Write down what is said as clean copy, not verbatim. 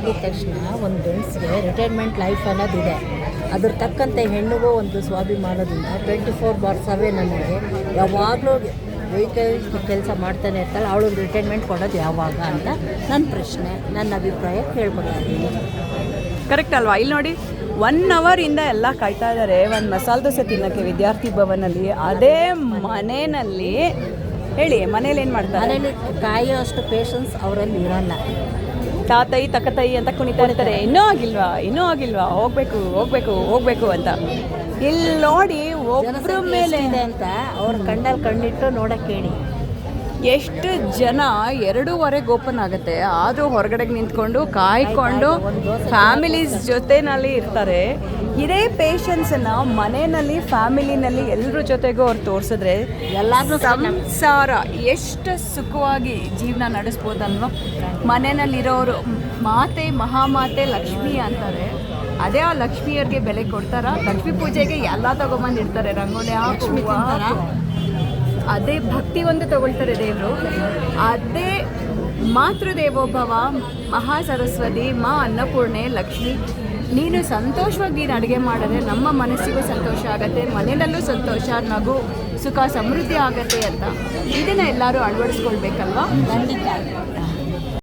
ಆಗಿದ ತಕ್ಷಣ ಒಂದು ಗಂಡಸಿಗೆ ರಿಟೈರ್ಮೆಂಟ್ ಲೈಫ್ ಅನ್ನೋದಿದೆ. ಅದ್ರ ತಕ್ಕಂತೆ ಹೆಣ್ಣಿಗೂ ಒಂದು ಸ್ವಾಭಿಮಾನದಿಂದ 24/7 ನನಗೆ ಯಾವಾಗಲೂ ವೆಹಿಕಲ್ ಕೆಲಸ ಮಾಡ್ತಾನೆ ಇರ್ತಾಳೆ. ಅವಳಿಗೆ ರಿಟೈರ್ಮೆಂಟ್ ಕೊಡೋದು ಯಾವಾಗ ಅಂತ ನನ್ನ ಪ್ರಶ್ನೆ, ನನ್ನ ಅಭಿಪ್ರಾಯ ಕೇಳ್ಕೊಳ್ತೀನಿ. ಕರೆಕ್ಟ್ ಅಲ್ವಾ? ಇಲ್ಲಿ ನೋಡಿ 1 ಅವರಿಂದ ಎಲ್ಲ ಕಾಯ್ತಾ ಇದ್ದಾರೆ ಒಂದು ಮಸಾಲೆ ದೋಸೆ ತಿನ್ನೋಕ್ಕೆ ವಿದ್ಯಾರ್ಥಿ ಭವನಲ್ಲಿ. ಅದೇ ಮನೆಯಲ್ಲಿ ಹೇಳಿ, ಮನೇಲಿ ಏನು ಮಾಡ್ತಾರೆ? ಮನೇಲಿ ಕಾಯೋ ಅಷ್ಟು ಪೇಷನ್ಸ್ ಅವರಲ್ಲಿ ಇರೋಲ್ಲ. ತಾತೈ ತಕತೈ ಅಂತ ಕುಣಿತಾ ಇರ್ತಾರೆ, ಇನ್ನೂ ಆಗಿಲ್ವಾ, ಹೋಗ್ಬೇಕು ಅಂತ. ಇಲ್ಲಿ ನೋಡಿ ಒಬ್ಬರ ಮೇಲೆ ಇದೆ ಅಂತ ಅವ್ರ ಕಣ್ಣಲ್ಲಿ ಕಣ್ಣಿಟ್ಟು ನೋಡಕ್ಕೆ ಹೇಳಿ. ಎಷ್ಟು ಜನ 2:15 ಓಪನ್ ಆಗುತ್ತೆ, ಆದರೂ ಹೊರಗಡೆಗೆ ನಿಂತ್ಕೊಂಡು ಕಾಯ್ಕೊಂಡು ಫ್ಯಾಮಿಲೀಸ್ ಜೊತೆನಲ್ಲಿ ಇರ್ತಾರೆ. ಇದೇ ಪೇಷನ್ಸನ್ನು ಮನೆಯಲ್ಲಿ ಫ್ಯಾಮಿಲಿನಲ್ಲಿ ಎಲ್ಲರ ಜೊತೆಗೂ ಅವ್ರು ತೋರಿಸಿದ್ರೆ ಎಲ್ಲಾದ್ರೂ ಸಂಸಾರ ಎಷ್ಟು ಸುಖವಾಗಿ ಜೀವನ ನಡೆಸ್ಬೋದಲ್ವ. ಮನೆಯಲ್ಲಿರೋರು ಮಾತೆ ಮಹಾಮಾತೆ ಲಕ್ಷ್ಮಿ ಅಂತಾರೆ. ಅದೇ ಆ ಲಕ್ಷ್ಮಿಯವ್ರಿಗೆ ಬೆಲೆ ಕೊಡ್ತಾರ? ಲಕ್ಷ್ಮೀ ಪೂಜೆಗೆ ಎಲ್ಲ ತಗೊಂಬಂದಿರ್ತಾರೆ, ರಂಗೋಲಿ ಲಕ್ಷ್ಮಿ ಅದೇ ಭಕ್ತಿ ಒಂದು ತಗೊಳ್ತಾರೆ ದೇವರು. ಅದೇ ಮಾತೃದೇವೋಭವ ಮಹಾ ಸರಸ್ವತಿ ಮಾ ಅನ್ನಪೂರ್ಣೆ ಲಕ್ಷ್ಮಿ, ನೀನು ಸಂತೋಷವಾಗಿ ನೀನು ಅಡುಗೆ ಮಾಡಿದ್ರೆ ನಮ್ಮ ಮನಸ್ಸಿಗೂ ಸಂತೋಷ ಆಗುತ್ತೆ, ಮನೆಯಲ್ಲೂ ಸಂತೋಷ, ನಗು, ಸುಖ, ಸಮೃದ್ಧಿ ಆಗುತ್ತೆ ಅಂತ. ಇದನ್ನು ಎಲ್ಲರೂ ಅಳವಡಿಸ್ಕೊಳ್ಬೇಕಲ್ವಾ? ಖಂಡಿತ.